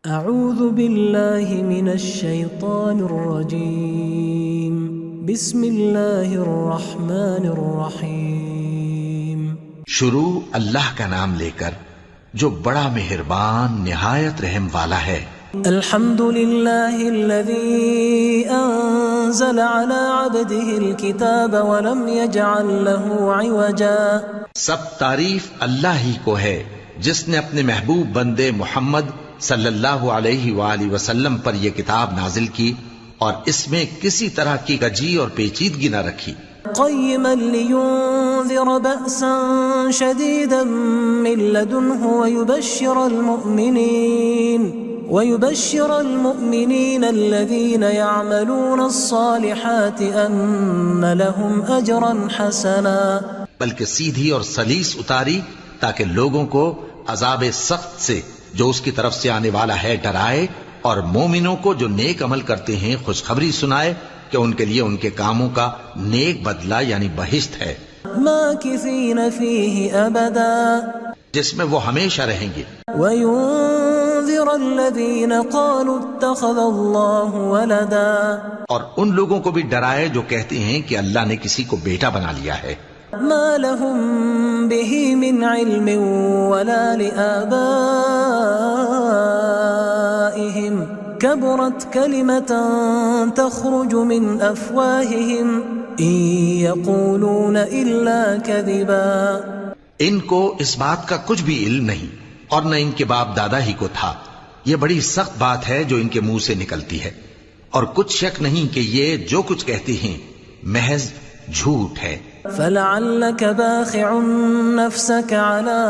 اعوذ باللہ من الشیطان الرجیم بسم اللہ الرحمن الرحیم۔ شروع اللہ کا نام لے کر جو بڑا مہربان نہایت رحم والا ہے۔ الحمد للہ الذی انزل على عبده الكتاب ولم يجعل له عوجا۔ سب تعریف اللہ ہی کو ہے جس نے اپنے محبوب بندے محمد صلی اللہ علیہ وآلہ وسلم پر یہ کتاب نازل کی اور اس میں کسی طرح کی کجی اور پیچیدگی نہ رکھی۔ قیما لینذر بأسا شدیدا من لدنہ ويبشر المؤمنين الذين يعملون الصالحات ان لهم اجرا حسنا۔ بلکہ سیدھی اور سلیس اتاری تاکہ لوگوں کو عذاب سخت سے جو اس کی طرف سے آنے والا ہے ڈرائے، اور مومنوں کو جو نیک عمل کرتے ہیں خوشخبری سنائے کہ ان کے لیے ان کے کاموں کا نیک بدلہ یعنی بہشت ہے، ماکثین فیہ ابدا، جس میں وہ ہمیشہ رہیں گے۔ وینذر الذین قالوا اتخذ اللہ ولدا، اور ان لوگوں کو بھی ڈرائے جو کہتے ہیں کہ اللہ نے کسی کو بیٹا بنا لیا ہے۔ ما لهم به من علم ولا لآبائهم كبرت كلمة تخرج من أفواههم إن يقولون إلا كذبا۔ ان کو اس بات کا کچھ بھی علم نہیں اور نہ ان کے باپ دادا ہی کو تھا۔ یہ بڑی سخت بات ہے جو ان کے منہ سے نکلتی ہے، اور کچھ شک نہیں کہ یہ جو کچھ کہتے ہیں محض جھوٹ ہے۔ فلعلك باخع نفسك على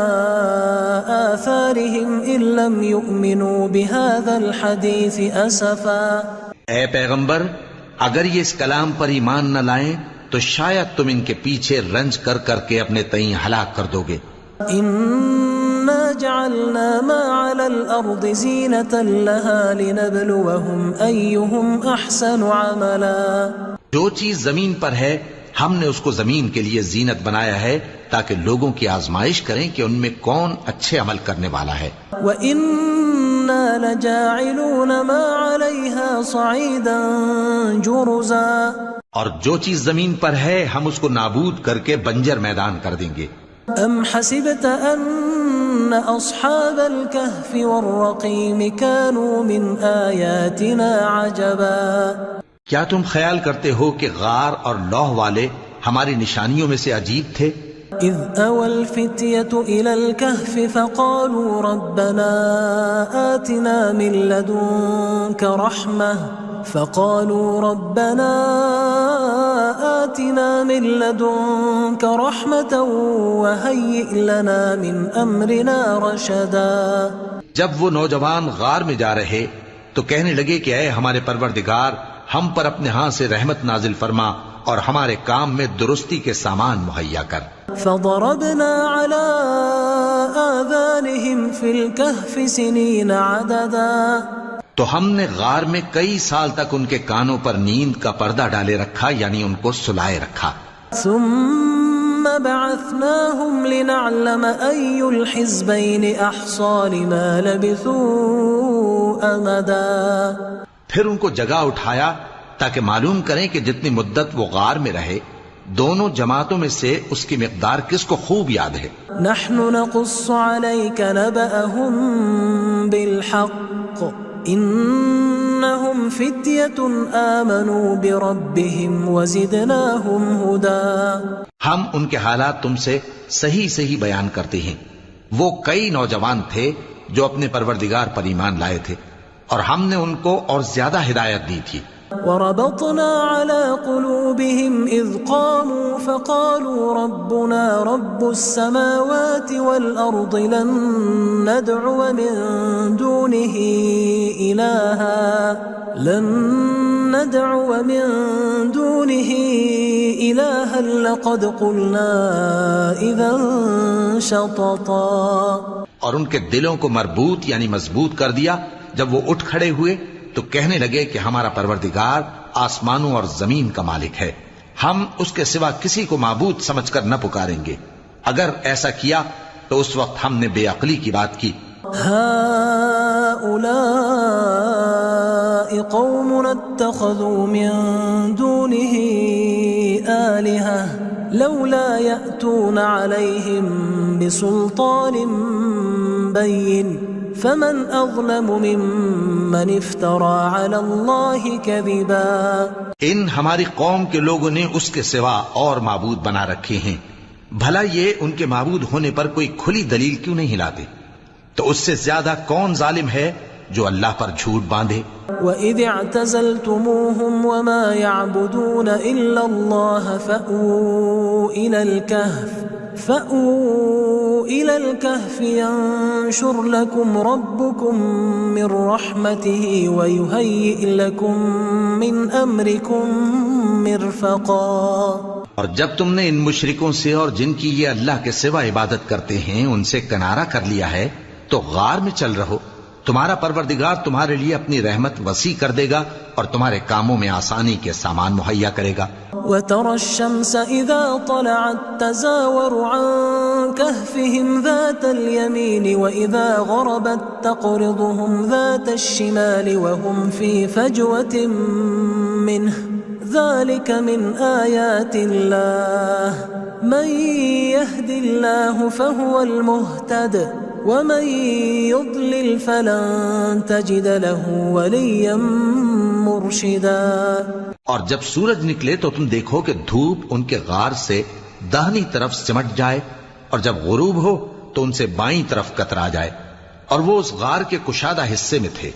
آثارهم إن لم يؤمنوا بهذا الحديث أسفا۔ اے پیغمبر، اگر یہ اس کلام پر ایمان نہ لائیں تو شاید تم ان کے پیچھے رنج کر کر کے اپنے تئیں ہلاک کر دو گے۔ إنا جعلنا ما على الأرض زينة لها لنبلوهم أيهم أحسن عملا۔ جو چیز زمین پر ہے ہم نے اس کو زمین کے لیے زینت بنایا ہے تاکہ لوگوں کی آزمائش کریں کہ ان میں کون اچھے عمل کرنے والا ہے۔ وَإِنَّا لَجَاعِلُونَ مَا عَلَيْهَا صَعِيدًا جُرُزًا، اور جو چیز زمین پر ہے ہم اس کو نابود کر کے بنجر میدان کر دیں گے۔ أَمْ حَسِبْتَ أَنَّ أَصْحَابَ الْكَهْفِ وَالرَّقِيمِ كَانُوا مِنْ آيَاتِنَا عَجَبًا۔ کیا تم خیال کرتے ہو کہ غار اور لوح والے ہماری نشانیوں میں سے عجیب تھے؟ اذ اوى الفتية الى الكهف فقالوا ربنا آتنا من لدنك رحمة وهيئ لنا من امرنا رشدا۔ جب وہ نوجوان غار میں جا رہے تو کہنے لگے کہ اے ہمارے پروردگار، ہم پر اپنے ہاں سے رحمت نازل فرما اور ہمارے کام میں درستی کے سامان مہیا کر۔ فضربنا على آذانهم في الكهف سنين عددا، تو ہم نے غار میں کئی سال تک ان کے کانوں پر نیند کا پردہ ڈالے رکھا، یعنی ان کو سلائے رکھا۔ ثم بعثناهم لنعلم أي الحزبين أحصى لما لبثوا أمدا، پھر ان کو جگہ اٹھایا تاکہ معلوم کریں کہ جتنی مدت وہ غار میں رہے دونوں جماعتوں میں سے اس کی مقدار کس کو خوب یاد ہے۔ نحن نقص عليك نبأهم بالحق إنهم فتية آمنوا بربهم وزدناهم هدى۔ ہم ان کے حالات تم سے صحیح صحیح بیان کرتے ہیں۔ وہ کئی نوجوان تھے جو اپنے پروردگار پر ایمان لائے تھے اور ہم نے ان کو اور زیادہ ہدایت دی تھی۔ وربطنا على قلوبهم إذ قاموا فقالوا ربنا رب السماوات والأرض لن ندعو من دونه إلها لقد قلنا إذا شططا۔ اور ان کے دلوں کو مربوط یعنی مضبوط کر دیا۔ جب وہ اٹھ کھڑے ہوئے تو کہنے لگے کہ ہمارا پروردگار آسمانوں اور زمین کا مالک ہے، ہم اس کے سوا کسی کو معبود سمجھ کر نہ پکاریں گے۔ اگر ایسا کیا تو اس وقت ہم نے بے عقلی کی بات کی۔ هؤلاء قوم اتخذوا من دونه آلهة لولا يأتون عليهم بسلطان بين فمن أظلم ممن افترى على الله كذبا. ان ہماری قوم کے لوگوں نے اس کے سوا اور معبود بنا رکھے ہیں، بھلا یہ ان کے معبود ہونے پر کوئی کھلی دلیل کیوں نہیں ہلاتے؟ تو اس سے زیادہ کون ظالم ہے جو اللہ پر جھوٹ باندھے؟ وَإِذِ اعْتَزَلْتُمُوهُمْ وَمَا يَعْبُدُونَ إِلَّا اللَّهَ فَأْوُوا إِلَى الْكَهْفِ يَنشُرْ لَكُمْ رَبُّكُمْ مِنْ رَحْمَتِهِ وَيُهَيِّئْ لَكُمْ مِنْ أَمْرِكُمْ مِرْفَقًا. اور جب تم نے ان مشرکوں سے اور جن کی یہ اللہ کے سوا عبادت کرتے ہیں ان سے کنارہ کر لیا ہے تو غار میں چل رہو، تمہارا پروردگار تمہارے لیے اپنی رحمت وسیع کر دے گا اور تمہارے کاموں میں آسانی کے سامان مہیا کرے گا. وَتَرَى الشَّمْسَ إِذَا طَلَعَتْ تَزَاوَرُ عَنْ كَهْفِهِمْ ذَاتَ الْيَمِينِ وَإِذَا غَرَبَتْ تَقْرِضُهُمْ ذَاتَ الشِّمَالِ وَهُمْ فِي فَجْوَةٍ مِّنْهُ ذَلِكَ مِنْ آيَاتِ اللَّهِ مَنْ يَهْدِ اللَّهُ فَهُوَ الْمُهْتَدِ وَمَنْ يُضْلِلْ فَلَنْ تَجِدَ لَهُ وَلِيًّا مُرْشِدًا. اور جب سورج نکلے تو تم دیکھو کہ دھوپ ان کے غار سے داہنی طرف سمٹ جائے اور جب غروب ہو تو ان سے بائیں طرف کترا جائے اور وہ اس غار کے کشادہ حصے میں تھے.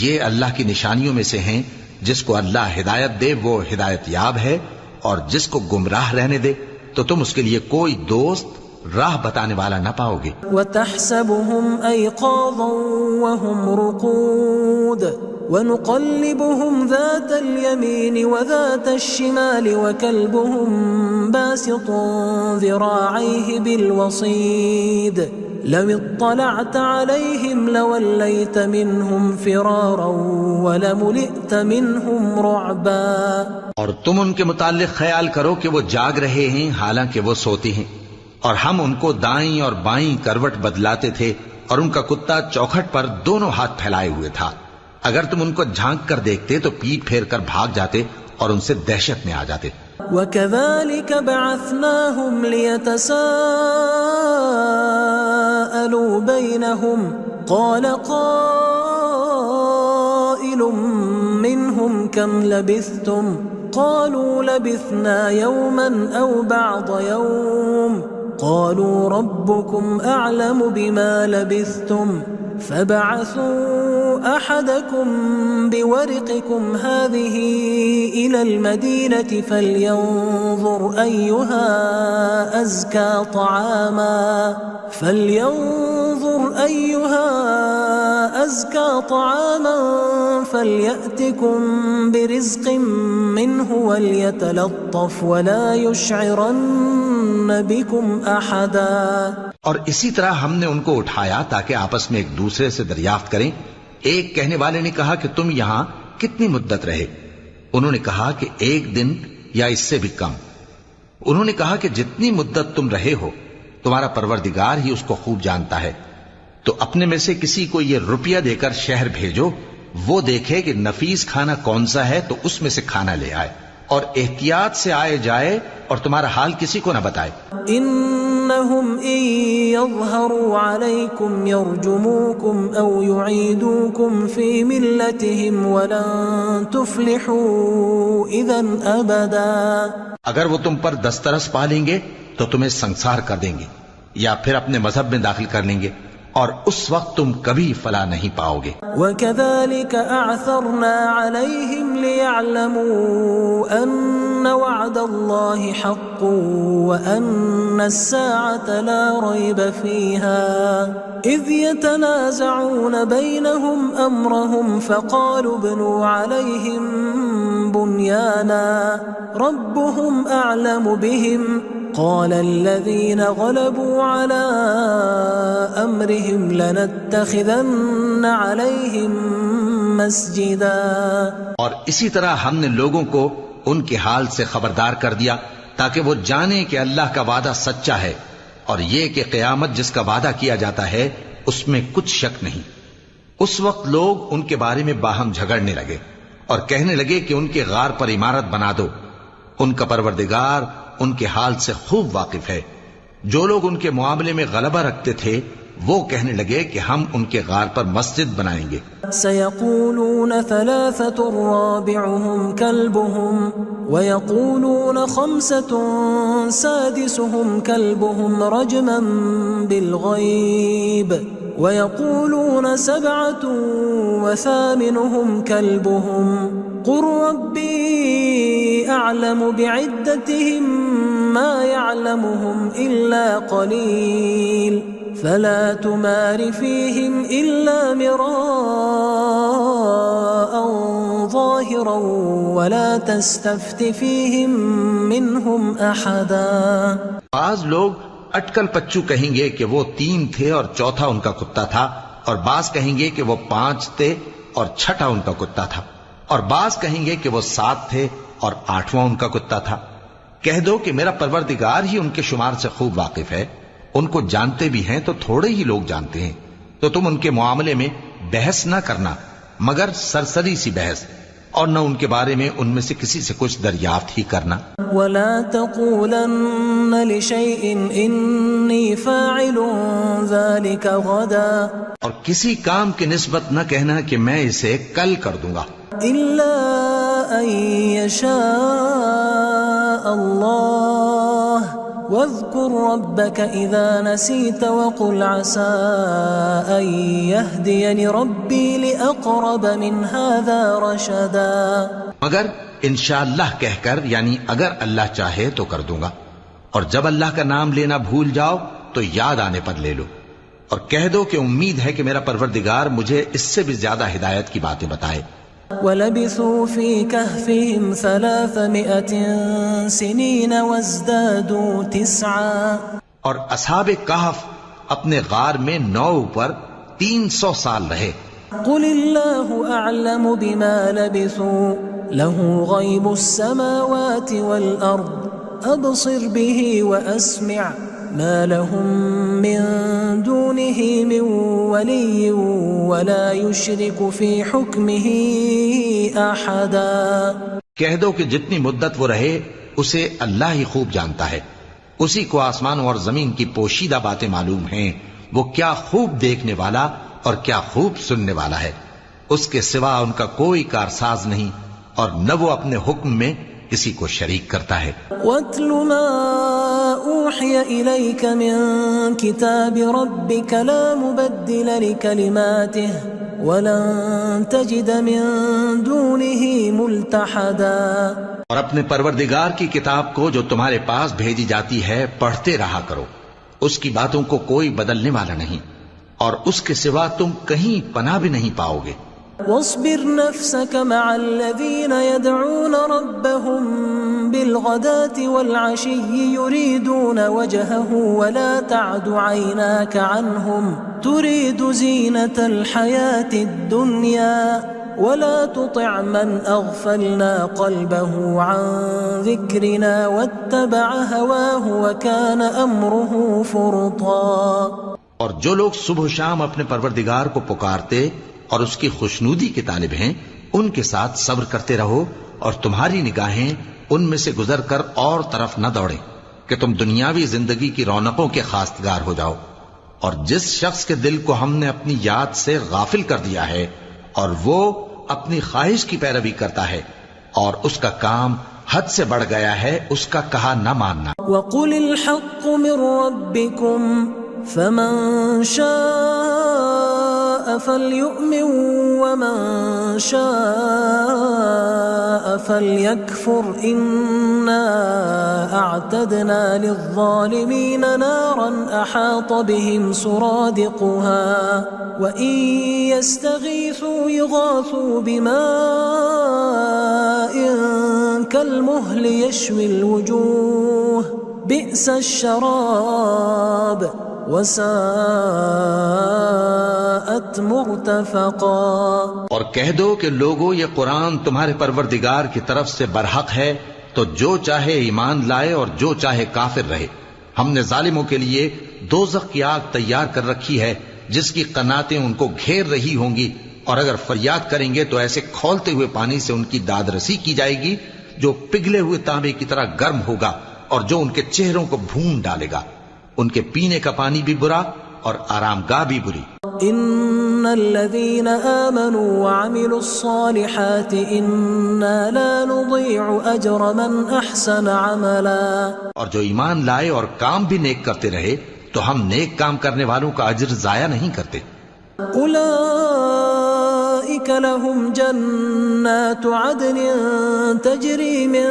یہ اللہ کی نشانیوں میں سے ہیں، جس کو اللہ ہدایت دے وہ ہدایت یاب ہے اور جس کو گمراہ رہنے دے تو تم اس کے لیے کوئی دوست راہ بتانے والا نہ پاؤ گے. وَتَحْسَبُهُمْ أَيْقَاظًا وَهُمْ رُقُودٌ وَنُقَلِّبُهُمْ ذَاتَ الْيَمِينِ وَذَاتَ الشِّمَالِ وَكَلْبُهُمْ بَاسِطٌ ذِرَاعَيْهِ بِالْوَصِيدِ لَوِ اطَّلَعْتَ عَلَيْهِمْ لَوَلَّيْتَ مِنْهُمْ فِرَارًا وَلَمُلِئْتَ مِنْهُمْ رُعْبًا. اور تم ان کے متعلق خیال کرو کہ وہ جاگ رہے ہیں حالانکہ وہ سوتے ہیں، اور ہم ان کو دائیں اور بائیں کروٹ بدلاتے تھے اور ان کا کتا چوکھٹ پر دونوں ہاتھ پھیلائے ہوئے تھا. اگر تم ان کو جھانک کر دیکھتے تو پیٹ پھیر کر بھاگ جاتے اور ان سے دہشت میں آ جاتے. وَكَذَلِكَ بَعَثْنَاهُمْ لِيَتَسَاءَلُوا بَيْنَهُمْ قَالَ قَائِلٌ مِّنْهُمْ كَمْ لَبِثْتُمْ قَالُوا لَبِثْنَا يَوْمًا أَوْ بَعْضَ يَوْمٍ قَالُوا رَبُّكُمْ أَعْلَمُ بِمَا لَبِثْتُمْ فَبَعَثُوا أَحَدَكُمْ بِوَرِقِكُمْ هَذِهِ إِلَى الْمَدِينَةِ فَلْيَنظُرْ أَيُّهَا أَزْكَى طَعَامًا فَلْيَأْتِكُمْ بِرِزْقٍ مِّنْهُ وَلْيَتَلَطَّفْ وَلَا يُشْعِرَنَّ بِكُمْ أَحَدًا. اور اسی طرح ہم نے ان کو اٹھایا تاکہ آپس میں ایک دوسرے سے دریافت کریں. ایک کہنے والے نے کہا کہ تم یہاں کتنی مدت رہے؟ انہوں نے کہا کہ 1 دن یا اس سے بھی کم. انہوں نے کہا کہ جتنی مدت تم رہے ہو تمہارا پروردگار ہی اس کو خوب جانتا ہے. تو اپنے میں سے کسی کو یہ روپیہ دے کر شہر بھیجو، وہ دیکھے کہ نفیس کھانا کون سا ہے تو اس میں سے کھانا لے آئے اور احتیاط سے آئے جائے اور تمہارا حال کسی کو نہ بتائے. إنهم إن يظهروا عليكم يرجموكم أو يعيدوكم في ملتهم ولن تفلحوا إذن أبدا. اگر وہ تم پر دسترس پا لیں گے تو تمہیں سنسار کر دیں گے یا پھر اپنے مذہب میں داخل کر لیں گے اور اس وقت تم کبھی فلاح نہیں پاؤ گے. وَكَذَلِكَ أَعْثَرْنَا عَلَيْهِمْ لِيَعْلَمُوا أَنَّ وَعْدَ اللَّهِ حَقٌّ وَأَنَّ السَّاعَةَ لَا رَيْبَ فِيهَا إِذْ يَتَنَازَعُونَ بَيْنَهُمْ أَمْرَهُمْ فَقَالُوا ابْنُوا عَلَيْهِمْ بُنْيَانًا رَبُّهُمْ أَعْلَمُ بِهِمْ قال الذين غلبوا على أمرهم لنتخذن عليهم مسجدا. اور اسی طرح ہم نے لوگوں کو ان کے حال سے خبردار کر دیا تاکہ وہ جانیں کہ اللہ کا وعدہ سچا ہے اور یہ کہ قیامت جس کا وعدہ کیا جاتا ہے اس میں کچھ شک نہیں. اس وقت لوگ ان کے بارے میں باہم جھگڑنے لگے اور کہنے لگے کہ ان کے غار پر عمارت بنا دو. ان کا پروردگار ان کے حال سے خوب واقف ہے. جو لوگ ان کے معاملے میں غلبہ رکھتے تھے وہ کہنے لگے کہ ہم ان کے غار پر مسجد بنائیں گے. سيقولون 3 رابعهم كلبهم ويقولون 5 سادسهم كلبهم رجما بالغيب ويقولون 7 وثامنهم كلبهم قل ربي أعلم بعدتهم ما يعلمهم إلا قليل فلا تمار فيهم إلا مراء ظاهرا ولا تستفت فيهم منهم أحدا. بعض لوگ اٹکل پچو کہیں گے کہ وہ 3 تھے اور چوتھا ان کا کتا تھا، اور بعض کہیں گے کہ وہ 5 تھے اور چھٹا ان کا کتا تھا، اور بعض کہیں گے کہ وہ 7 تھے اور 8واں ان کا کتا تھا. کہہ دو کہ میرا پروردگار ہی ان کے شمار سے خوب واقف ہے. ان کو جانتے بھی ہیں تو تھوڑے ہی لوگ جانتے ہیں. تو تم ان کے معاملے میں بحث نہ کرنا مگر سرسری سی بحث، اور نہ ان کے بارے میں ان میں سے کسی سے کچھ دریافت ہی کرنا. ولا تقولن لشيء إني فاعل ذلك غدا، اور کسی کام کی نسبت نہ کہنا کہ میں اسے کل کر دوں گا، إلا أن يشاء الله واذكر ربك إذا نسيت وقل عسى أن يهديني ربي لأقرب من هذا رشدا. مگر انشاءاللہ کہہ کر، یعنی اگر اللہ چاہے تو کر دوں گا، اور جب اللہ کا نام لینا بھول جاؤ تو یاد آنے پر لے لو، اور کہہ دو کہ امید ہے کہ میرا پروردگار مجھے اس سے بھی زیادہ ہدایت کی باتیں بتائے. وَلَبِثُوا فِي كَهْفِهِمْ 300 سِنِينَ وَازْدَادُوا 9. اور اصحاب کہف اپنے غار میں 9 پر 300 سال رہے. قُلِ اللَّهُ أَعْلَمُ بِمَا لَبِثُوا لَهُ غَيْبُ السَّمَاوَاتِ وَالْأَرْضِ أَبْصِرْ بِهِ وَأَسْمِعْ ما لهم من دونه من ولي ولا يشرك في حكمه أحدا. کہہ دو کہ جتنی مدت وہ رہے اسے اللہ ہی خوب جانتا ہے. اسی کو آسمانوں اور زمین کی پوشیدہ باتیں معلوم ہیں. وہ کیا خوب دیکھنے والا اور کیا خوب سننے والا ہے. اس کے سوا ان کا کوئی کارساز نہیں، اور نہ وہ اپنے حکم میں کسی کو شریک کرتا ہے. وَاتْلُ مَا أُوحِيَ إِلَيْكَ مِن كِتَابِ رَبِّكَ لَا مُبَدِّلَ لِكَلِمَاتِهِ وَلَن تَجِدَ مِن دُونِهِ مُلْتَحَدًا. اور اپنے پروردگار کی کتاب کو جو تمہارے پاس بھیجی جاتی ہے پڑھتے رہا کرو. اس کی باتوں کو کوئی بدلنے والا نہیں، اور اس کے سوا تم کہیں پناہ بھی نہیں پاؤ گے. واصبر نفسك مع الذين يدعون ربهم بالغداة والعشي يريدون وجهه ولا تعد عيناك عنهم تريد زينة الحياة الدنيا ولا تطع من أغفلنا قلبه عن ذكرنا واتبع هواه وكان أمره فرطا. اور جو لوگ صبح و شام اپنے پروردگار کو پکارتے اور اس کی خوشنودی کے طالب ہیں ان کے ساتھ صبر کرتے رہو، اور تمہاری نگاہیں ان میں سے گزر کر اور طرف نہ دوڑیں کہ تم دنیاوی زندگی کی رونقوں کے خواستگار ہو جاؤ. اور جس شخص کے دل کو ہم نے اپنی یاد سے غافل کر دیا ہے اور وہ اپنی خواہش کی پیروی کرتا ہے اور اس کا کام حد سے بڑھ گیا ہے، اس کا کہا نہ ماننا. وَقُلِ الْحَقُّ مِن رَّبِّكُمْ فَمَن شَاءَ فَلْيُؤْمِن وَمَن شَاءَ فَلْيَكْفُرْ إِنَّا أَعْتَدْنَا لِلظَّالِمِينَ نَارًا أَحَاطَ بِهِمْ سُرَادِقُهَا وَإِن يَسْتَغِيثُوا يُغَاثُوا بِمَاءٍ كَالْمُهْلِ يَشْوِي الْوُجُوهَ بِئْسَ الشَّرَابُ وَسَاءَتْ مُرْتَفَقًا. اور کہہ دو کہ لوگو یہ قرآن تمہارے پروردگار کی طرف سے برحق ہے، تو جو چاہے ایمان لائے اور جو چاہے کافر رہے. ہم نے ظالموں کے لیے دوزخ کی آگ تیار کر رکھی ہے جس کی قناتیں ان کو گھیر رہی ہوں گی، اور اگر فریاد کریں گے تو ایسے کھولتے ہوئے پانی سے ان کی داد رسی کی جائے گی جو پگھلے ہوئے تانبے کی طرح گرم ہوگا اور جو ان کے چہروں کو بھون ڈالے گا۔ ان کے پینے کا پانی بھی برا اور آرام گاہ بھی بری۔ ان الذين آمنوا وعملوا الصالحات انا لا نضيع اجر من احسن عملا، اور جو ایمان لائے اور کام بھی نیک کرتے رہے تو ہم نیک کام کرنے والوں کا اجر ضائع نہیں کرتے۔ اولئك لهم جنات عدن تجري من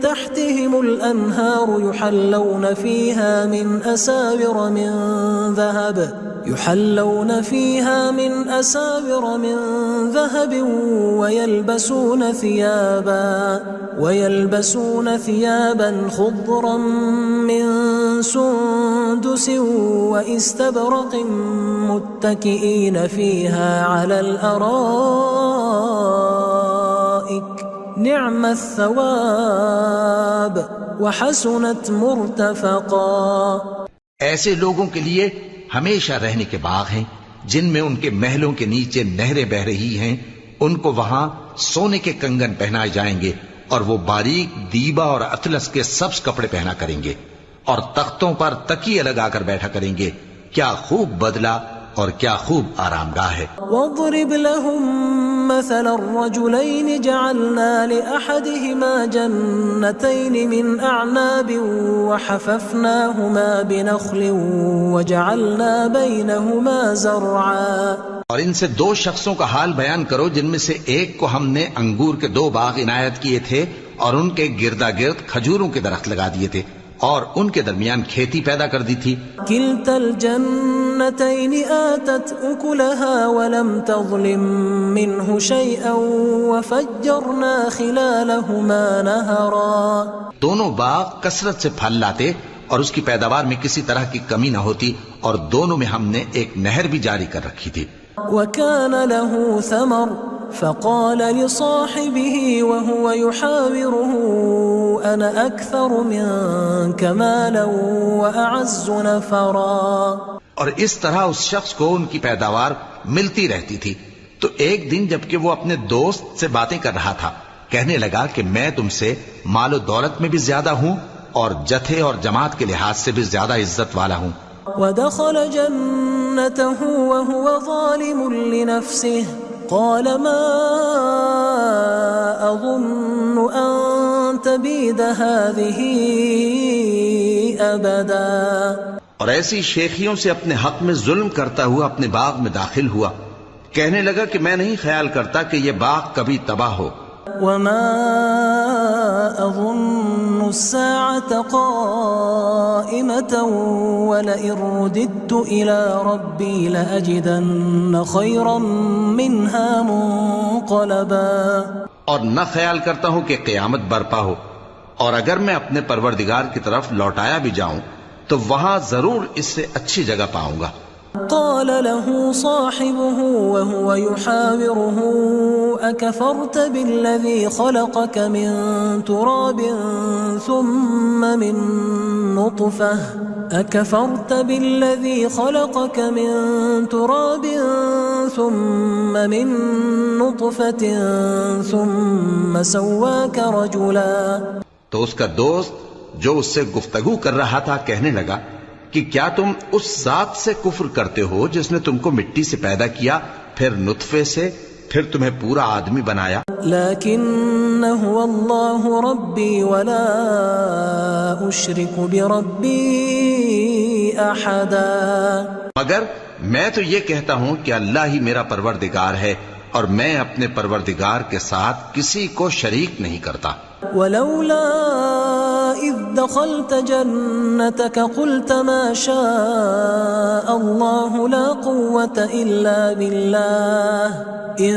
تحتهم الانهار يحلون فيها من اساور من ذهب ويلبسون ثيابا خضرا من سندس واستبرق متكئين فيها على الارائك نعم الثواب وحسنت مرتفقا۔ ایسے لوگوں کے لیے ہمیشہ رہنے کے باغ ہیں جن میں ان کے محلوں کے نیچے نہریں بہ رہی ہیں، ان کو وہاں سونے کے کنگن پہنائے جائیں گے اور وہ باریک دیبا اور اطلس کے سبز کپڑے پہنا کریں گے اور تختوں پر تکیے لگا کر بیٹھا کریں گے۔ کیا خوب بدلہ اور کیا خوب آرام گاہ ہے۔ واضرب لهم مثل الرجلين جعلنا لأحدهما جنتين من أعناب وحففناهما بنخل وجعلنا بينهما زرعا۔ اور ان سے دو شخصوں کا حال بیان کرو جن میں سے ایک کو ہم نے انگور کے 2 باغ عنایت کیے تھے اور ان کے گردا گرد کھجوروں کے درخت لگا دیے تھے اور ان کے درمیان کھیتی پیدا کر دی تھی۔ كلتا الجنتين آتت أكلها ولم تظلم منه شيئا وفجرنا خلالهما نهرا۔ دونوں باغ کثرت سے پھل لاتے اور اس کی پیداوار میں کسی طرح کی کمی نہ ہوتی، اور دونوں میں ہم نے ایک نہر بھی جاری کر رکھی تھی۔ وكان له ثمر فقال لصاحبه وهو يحاوره أنا أكثر منك مالا وأعز نفرا۔ اور اس طرح اس شخص کو ان کی پیداوار ملتی رہتی تھی، تو ایک دن جبکہ وہ اپنے دوست سے باتیں کر رہا تھا کہنے لگا کہ میں تم سے مال و دولت میں بھی زیادہ ہوں اور جتھے اور جماعت کے لحاظ سے بھی زیادہ عزت والا ہوں۔ ودخل جنته وهو ظالم لنفسه قال ما أظن أن تبيد هذه أبدا۔ اور ایسی شیخیوں سے اپنے حق میں ظلم کرتا ہوا اپنے باغ میں داخل ہوا، کہنے لگا کہ میں نہیں خیال کرتا کہ یہ باغ کبھی تباہ ہو۔ وما أظن الساعة قائمة ولئن رددت إلى ربي لأجدن خيرا منها منقلبا۔ اور نہ خیال کرتا ہوں کہ قیامت برپا ہو، اور اگر میں اپنے پروردگار کی طرف لوٹایا بھی جاؤں تو وہاں ضرور اس سے اچھی جگہ پاؤں گا۔ قال له صاحبه وهو يحاوره أكفرت بالذي خلقك من تراب ثم من نطفة ثم سواك رجلا۔ تو اس کا دوست جو اس سے گفتگو کر رہا تھا کہنے لگا کہ کیا تم اس ذات سے کفر کرتے ہو جس نے تم کو مٹی سے پیدا کیا، پھر نطفے سے، پھر تمہیں پورا آدمی بنایا؟ لیکن هو اللہ ربی ولا اشرک بربی احدا۔ مگر میں تو یہ کہتا ہوں کہ اللہ ہی میرا پروردگار ہے اور میں اپنے پروردگار کے ساتھ کسی کو شریک نہیں کرتا۔ ولولا اذ دخلت جنتك قلت ما شاء الله لا قوة الا بالله ان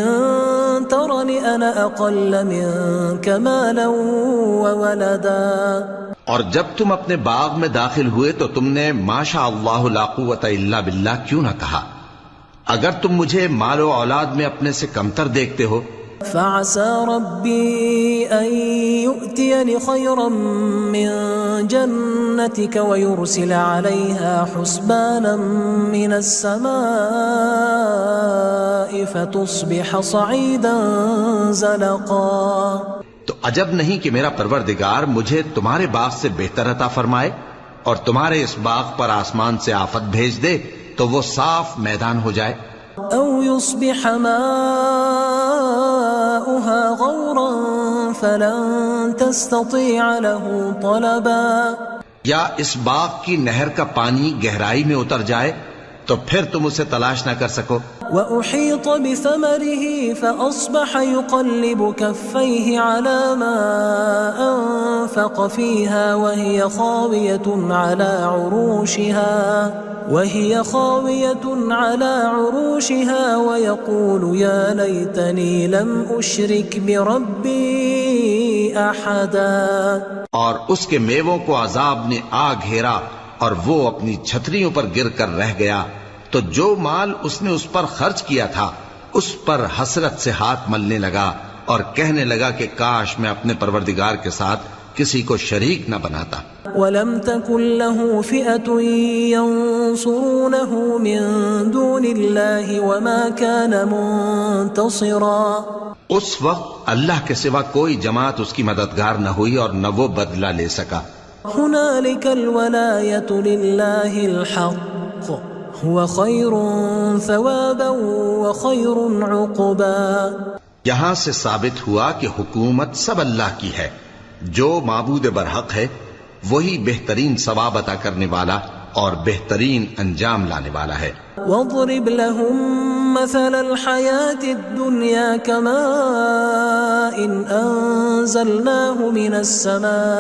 ترني انا اقل منك مالا وولدا۔ اور جب تم اپنے باغ میں داخل ہوئے تو تم نے ما شاء اللہ لا قوت الا باللہ کیوں نہ کہا؟ اگر تم مجھے مال و اولاد میں اپنے سے کمتر دیکھتے ہو فعسى ربي أن يؤتيني خيرا من جنتك ويرسل عليها حسبانا من السماء فتصبح صعيدا زلقا. تو عجب نہیں کہ میرا پروردگار مجھے تمہارے باغ سے بہتر عطا فرمائے اور تمہارے اس باغ پر آسمان سے آفت بھیج دے تو وہ صاف میدان ہو جائے. أو يصبح ماؤها غورا فلن تستطيع له طلبا. یا اس باغ کی نہر کا پانی گہرائی میں اتر جائے تو پھر تم اسے تلاش نہ کر سکو. وأحيط بثمره فأصبح يقلب كفيه على ما أنفق فيها وهي خاوية على عروشها ويقول يا ليتني لم أشرك بربي أحدا. اور اس کے میووں کو عذاب نے آ گھیرا اور وہ اپنی چھتریوں پر گر کر رہ گیا تو جو مال اس نے اس پر خرچ کیا تھا اس پر حسرت سے ہاتھ ملنے لگا اور کہنے لگا کہ کاش میں اپنے پروردگار کے ساتھ کسی کو شریک نہ بناتا. وَلَمْ تَكُنْ لَهُ فِئَةٌ يَنْصُرُونَهُ مِنْ دُونِ اللَّهِ وَمَا كَانَ مُنْتَصِرًا. اس وقت اللہ کے سوا کوئی جماعت اس کی مددگار نہ ہوئی اور نہ وہ بدلہ لے سکا. هُنَالِكَ الْوَلَایَةُ لِلَّهِ الْحَقِّ هُوَ خَيْرٌ ثَوَابًا وَخَيْرٌ عُقْبًا. یہاں سے ثابت ہوا کہ حکومت سب اللہ کی ہے. جو معبود برحق ہے وہی بہترین ثواب عطا کرنے والا اور بہترین انجام لانے والا ہے. وَاضْرِبْ لَهُمْ مَثَلَ الْحَيَاةِ الدُّنْيَا كَمَاءٍ أَنزَلْنَاهُ مِنَ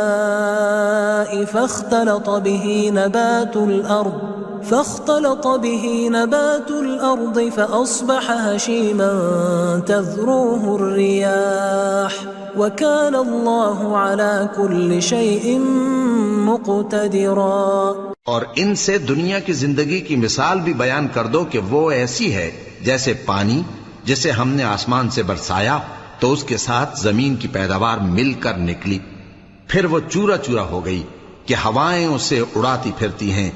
السَّمَاءِ فاختلط به نبات الأرض فأصبح هشيما تذروه الرياح وكان الله على كل شيء مقتدرا. اور ان سے دنیا کی زندگی کی مثال بھی بیان کر دو کہ وہ ایسی ہے جیسے پانی جسے ہم نے آسمان سے برسایا تو اس کے ساتھ زمین کی پیداوار مل کر نکلی پھر وہ چورا چورا ہو گئی کہ ہوائیں اسے اڑاتی پھرتی ہیں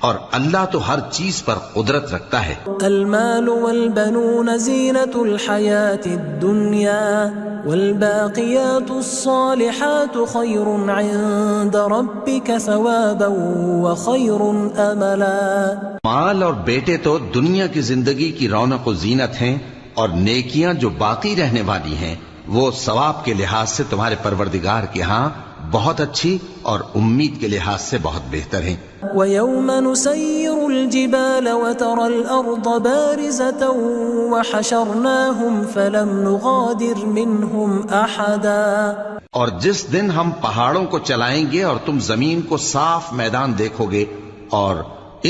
اور اللہ تو ہر چیز پر قدرت رکھتا ہے. المال والبنون زینة الحیاة الدنیا والباقیات الصالحات خیر عند ربک ثوابا وخیر املا. مال اور بیٹے تو دنیا کی زندگی کی رونق و زینت ہیں اور نیکیاں جو باقی رہنے والی ہیں وہ ثواب کے لحاظ سے تمہارے پروردگار کے ہاں بہت اچھی اور امید کے لحاظ سے بہت بہتر ہیں. وَيَوْمَ نُسَيِّرُ الْجِبَالَ وَتَرَى الْأَرْضَ بَارِزَةً وَحَشَرْنَاهُمْ فَلَمْ نُغَادِرْ مِنْهُمْ أَحَدًا. اور جس دن ہم پہاڑوں کو چلائیں گے اور تم زمین کو صاف میدان دیکھو گے اور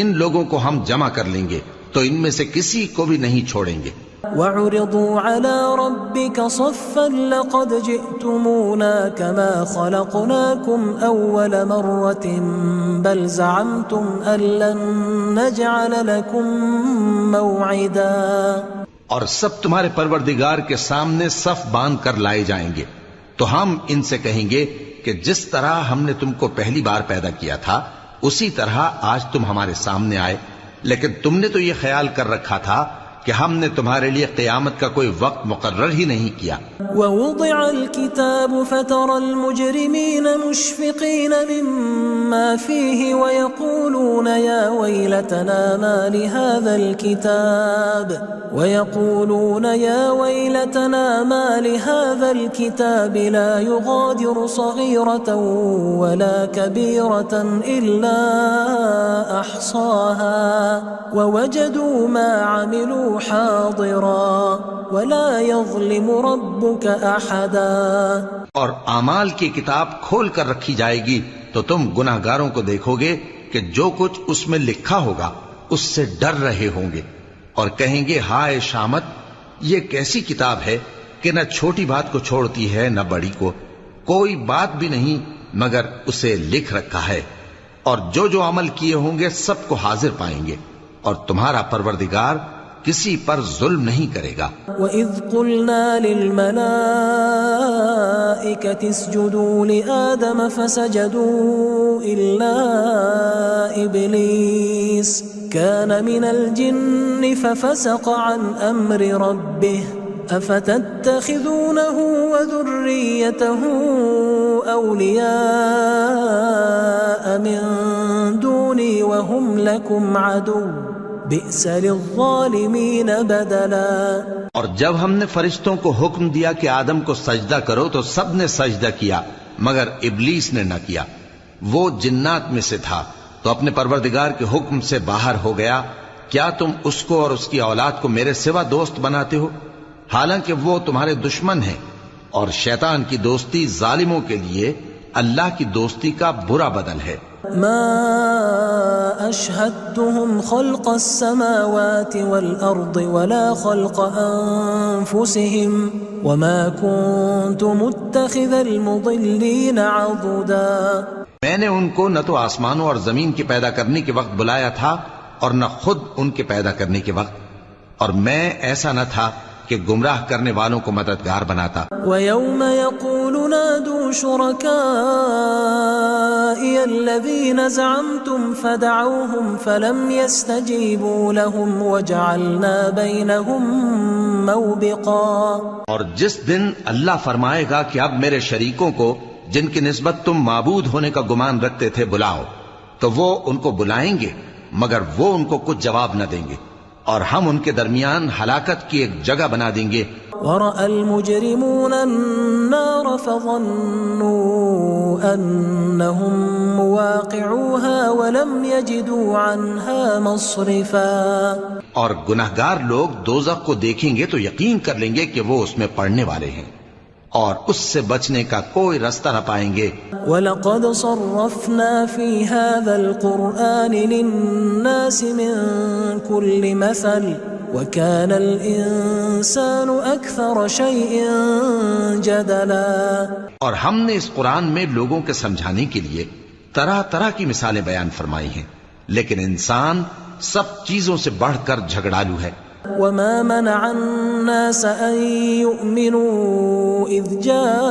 ان لوگوں کو ہم جمع کر لیں گے تو ان میں سے کسی کو بھی نہیں چھوڑیں گے. وَعُرِضُوا عَلَى رَبِّكَ صَفًّا لَقَدْ جِئْتُمُونَا كَمَا خَلَقْنَاكُمْ أَوَّلَ مَرَّةٍ بَلْ زَعَمْتُمْ أَن لَّن نَّجْعَلَ لَكُم مَّوْعِدًا. اور سب تمہارے پروردگار کے سامنے صف باندھ کر لائے جائیں گے تو ہم ان سے کہیں گے کہ جس طرح ہم نے تم کو پہلی بار پیدا کیا تھا اسی طرح آج تم ہمارے سامنے آئے لیکن تم نے تو یہ خیال کر رکھا تھا کہ ہم نے تمہارے لیے قیامت کا کوئی وقت مقرر ہی نہیں کیا. وَوُضِعَ الْكِتَابُ فَتَرَى الْمُجْرِمِينَ مُشْفِقِينَ مِمَّا فِيهِ وَيَقُولُونَ يَا وَيْلَتَنَا مَا لِهَذَا الْكِتَابِ لَا يُغَادِرُ صَغِيرَةً وَلَا كَبِيرَةً إِلَّا أَحْصَاهَا وَوَجَدُوا مَا عَمِلُوا حاضرا ولا يظلم ربك احدا. اور اعمال کی کتاب کھول کر رکھی جائے گی تو تم گناہگاروں کو دیکھو گے کہ جو کچھ اس میں لکھا ہوگا اس سے ڈر رہے ہوں گے اور کہیں گے ہائے شامت یہ کیسی کتاب ہے کہ نہ چھوٹی بات کو چھوڑتی ہے نہ بڑی کو کوئی بات بھی نہیں مگر اسے لکھ رکھا ہے اور جو جو عمل کیے ہوں گے سب کو حاضر پائیں گے اور تمہارا پروردگار کسی پر ظلم نہیں کرے گا۔ وَإِذْ قُلْنَا لِلْمَلَائِكَةِ اسْجُدُوا لِآدَمَ فَسَجَدُوا إِلَّا إِبْلِيسَ كَانَ مِنَ الْجِنِّ فَفَسَقَ عَنْ أَمْرِ رَبِّهِ أَفَتَتَّخِذُونَهُ وَذُرِّيَّتَهُ أَوْلِيَاءَ مِن دُونِي وَهُمْ لَكُمْ عَدُوٌّ بئس للظالمین بدلا۔ اور جب ہم نے فرشتوں کو حکم دیا کہ آدم کو سجدہ کرو تو سب نے سجدہ کیا مگر ابلیس نے نہ کیا، وہ جنات میں سے تھا تو اپنے پروردگار کے حکم سے باہر ہو گیا۔ کیا تم اس کو اور اس کی اولاد کو میرے سوا دوست بناتے ہو، حالانکہ وہ تمہارے دشمن ہیں، اور شیطان کی دوستی ظالموں کے لیے اللہ کی دوستی کا برا بدل ہے۔ ما أشهدتهم خلق السماوات والأرض ولا خلق أنفسهم وما كنت متخذ المضلين عضدا۔ میں نے ان کو نہ تو آسمانوں اور زمین کے پیدا کرنے کے وقت بلایا تھا اور نہ خود ان کے پیدا کرنے کے وقت، اور میں ایسا نہ تھا کہ گمراہ کرنے والوں کو مددگار بناتا۔ وَيَوْمَ يَقُولُ نَادُوا شُرَكَائِيَ الَّذِينَ زَعَمْتُمْ فَدَعَوْهُمْ فَلَمْ يَسْتَجِيبُوا لَهُمْ وَجَعَلْنَا بَيْنَهُمْ مَوْبِقًا۔ اور جس دن اللہ فرمائے گا کہ اب میرے شریکوں کو جن کی نسبت تم معبود ہونے کا گمان رکھتے تھے بلاؤ، تو وہ ان کو بلائیں گے مگر وہ ان کو کچھ جواب نہ دیں گے، اور ہم ان کے درمیان ہلاکت کی ایک جگہ بنا دیں گے۔ وَرَأَى الْمُجْرِمُونَ النَّارَ فَظَنُّوا أَنَّهُمْ مُوَاقِعُوهَا وَلَمْ يَجِدُوا عَنْهَا مَصْرِفًا۔ اور گناہگار لوگ دوزخ کو دیکھیں گے تو یقین کر لیں گے کہ وہ اس میں پڑنے والے ہیں اور اس سے بچنے کا کوئی راستہ نہ پائیں گے۔ وَلَقَدْ صَرَّفْنَا فِي هَذَا الْقُرْآنِ لِلنَّاسِ مِنْ كُلِّ مَثَلٍ وَكَانَ الْإِنسَانُ أَكْثَرَ شَيْءٍ جَدَلًا۔ اور ہم نے اس قرآن میں لوگوں کے سمجھانے کے لیے طرح طرح کی مثالیں بیان فرمائی ہیں، لیکن انسان سب چیزوں سے بڑھ کر جھگڑالو ہے۔ وَمَا مَنَعَ النَّاسَ أَن يُؤْمِنُوا إِذْ جَاءَهُمُ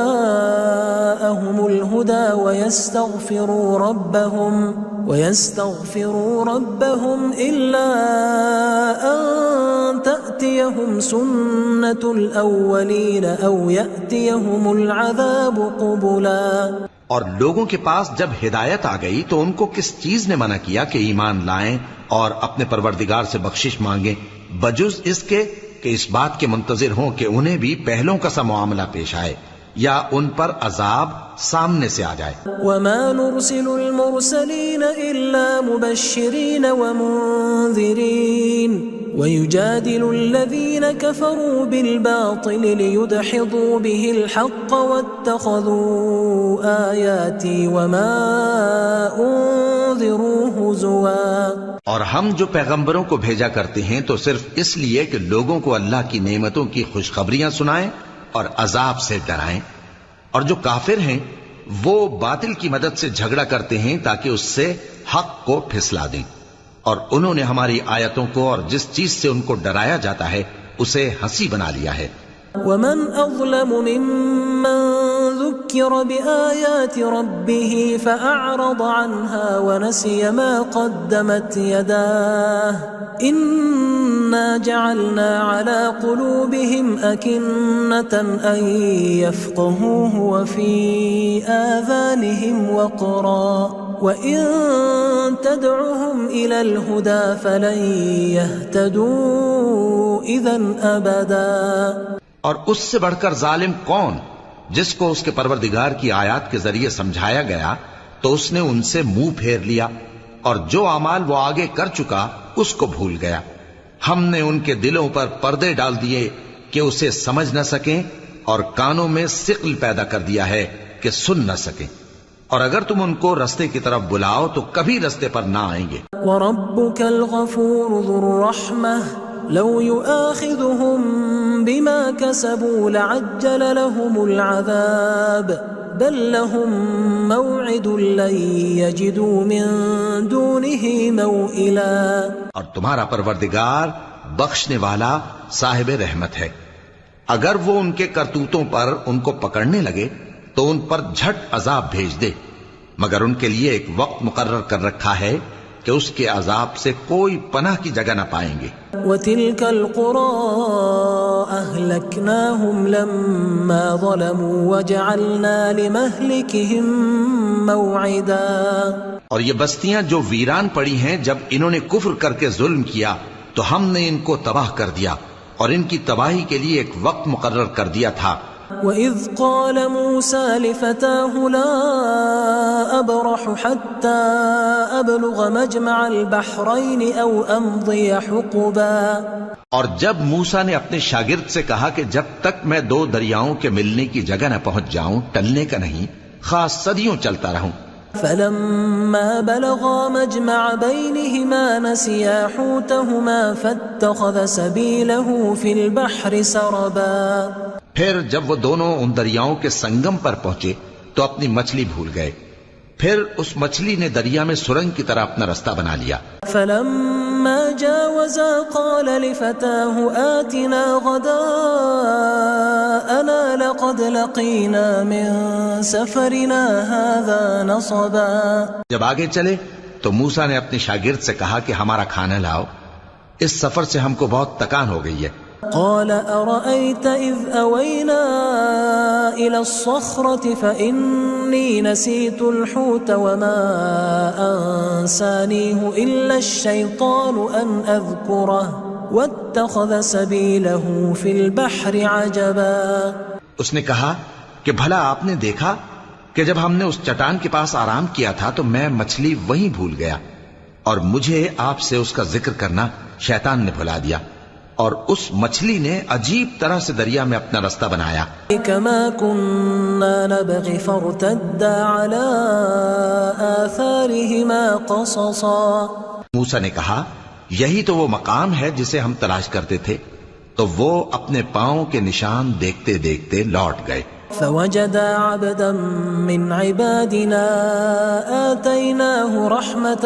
الْهُدَى وَيَسْتَغْفِرُوا رَبَّهُمْ إِلَّا أَن تَأْتِيَهُمْ سُنَّةُ الْأَوَّلِينَ أَوْ يَأْتِيَهُمُ الْعَذَابُ قُبُلًا۔ اور لوگوں کے پاس جب ہدایت آ گئی تو ان کو کس چیز نے منع کیا کہ ایمان لائیں اور اپنے پروردگار سے بخشش مانگیں، بجز اس کے کہ اس بات کے منتظر ہوں کہ انہیں بھی پہلوں کا سا معاملہ پیش آئے یا ان پر عذاب سامنے سے آ جائے۔ وَمَا نُرْسِلُ الْمُرْسَلِينَ إِلَّا مُبَشِّرِينَ وَمُنذِرِينَ وَيُجَادِلُ الَّذِينَ كَفَرُوا بِالْبَاطِلِ لِيُدْحِضُوا بِهِ الْحَقَّ وَاتَّخَذُوا آيَاتِي وَمَا أُنذِرُوا هُزُوًا۔ اور ہم جو پیغمبروں کو بھیجا کرتے ہیں تو صرف اس لیے کہ لوگوں کو اللہ کی نعمتوں کی خوشخبریاں سنائیں اور عذاب سے ڈرائیں، اور جو کافر ہیں وہ باطل کی مدد سے جھگڑا کرتے ہیں تاکہ اس سے حق کو پھسلا دیں، اور انہوں نے ہماری آیتوں کو اور جس چیز سے ان کو ڈرایا جاتا ہے اسے ہنسی بنا لیا ہے۔ وَمَنْ أَظْلَمُ مِمَّنْ ذُكِّرَ بِآيَاتِ رَبِّهِ فَأَعْرَضَ عَنْهَا وَنَسِيَ مَا قَدَّمَتْ يَدَاهُ إِنَّا جَعَلْنَا عَلَى قُلُوبِهِمْ أَكِنَّةً أَن يَفْقَهُوهُ وَفِي آذَانِهِمْ وَقْرًا وَإِن تَدْعُهُمْ إِلَى الْهُدَى فَلَن يَهْتَدُوا إِذًا أَبَدًا۔ اور اس سے بڑھ کر ظالم کون جس کو اس کے پروردگار کی آیات کے ذریعے سمجھایا گیا تو اس نے ان سے منہ پھیر لیا، اور جو اعمال وہ آگے کر چکا اس کو بھول گیا۔ ہم نے ان کے دلوں پر پردے ڈال دیے کہ اسے سمجھ نہ سکیں، اور کانوں میں ثقل پیدا کر دیا ہے کہ سن نہ سکیں، اور اگر تم ان کو رستے کی طرف بلاؤ تو کبھی رستے پر نہ آئیں گے۔ وَرَبُّكَ الْغَفُورُ ذُو الرَّحْمَةِ لَوْ يُؤَاخِذُهُم بِمَا كَسَبُوا لَعَجَّلَ لَهُمُ الْعَذَابَ بَل لَّهُم مَّوْعِدٌ لَّن يَجِدُوا مِن دُونِهِ مَوْئِلًا۔ اور تمہارا پروردگار بخشنے والا صاحب رحمت ہے۔ اگر وہ ان کے کرتوتوں پر ان کو پکڑنے لگے تو ان پر جھٹ عذاب بھیج دے، مگر ان کے لیے ایک وقت مقرر کر رکھا ہے کہ اس کے عذاب سے کوئی پناہ کی جگہ نہ پائیں گے۔ وَتِلْكَ الْقُرَىٰ أَهْلَكْنَاهُمْ لَمَّا ظَلَمُوا وَجَعَلْنَا لِمَهْلِكِهِمْ مَوْعِدًا، اور یہ بستیاں جو ویران پڑی ہیں جب انہوں نے کفر کر کے ظلم کیا تو ہم نے ان کو تباہ کر دیا اور ان کی تباہی کے لیے ایک وقت مقرر کر دیا تھا۔ وَإِذْ قَالَ مُوسَىٰ لِفَتَاهُ لَا أَبْرَحُ حَتَّىٰ أَبْلُغَ مَجْمَعَ الْبَحْرَيْنِ أَوْ أَمْضِيَ حُقُبًا، اور جب موسیٰ نے اپنے شاگرد سے کہا کہ جب تک میں دو دریاؤں کے ملنے کی جگہ نہ پہنچ جاؤں ٹلنے کا نہیں، خاص صدیوں چلتا رہوں۔ فَلَمَّا بَلَغَا مَجْمَعَ بَيْنِهِمَا نَسِيَا حُوتَهُمَا فَاتَّخَذَ سَبِيلَهُ فِي الْبَحْرِ سَرَبًا، پھر جب وہ دونوں ان دریاؤں کے سنگم پر پہنچے تو اپنی مچھلی بھول گئے، پھر اس مچھلی نے دریا میں سرنگ کی طرح اپنا رستہ بنا لیا۔ فَلَمَّا جَاوَزَا قَالَ لِفَتَاهُ آتِنَا غَدَاءَنَا لَقَدْ لَقِينَا مِن سَفَرِنَا هَٰذَا نَصَبًا، جب آگے چلے تو موسیٰ نے اپنے شاگرد سے کہا کہ ہمارا کھانا لاؤ، اس سفر سے ہم کو بہت تکان ہو گئی ہے۔ قال أرأيت إذ أوينا إلى الصخرة فإني نسيت الحوت وما أنسانيه إلا الشيطان أن أذكره واتخذ سبيله في البحر عجبا، اس نے کہا کہ بھلا آپ نے دیکھا کہ جب ہم نے اس چٹان کے پاس آرام کیا تھا تو میں مچھلی وہیں بھول گیا اور مجھے آپ سے اس کا ذکر کرنا شیطان نے بھلا دیا، اور اس مچھلی نے عجیب طرح سے دریا میں اپنا رستہ بنایا۔ كما كنا نبغي فارتدا على آثارهما قصصا، موسیٰ نے کہا یہی تو وہ مقام ہے جسے ہم تلاش کرتے تھے، تو وہ اپنے پاؤں کے نشان دیکھتے دیکھتے لوٹ گئے۔ فوجدا عبدا من عبادنا آتيناه رحمة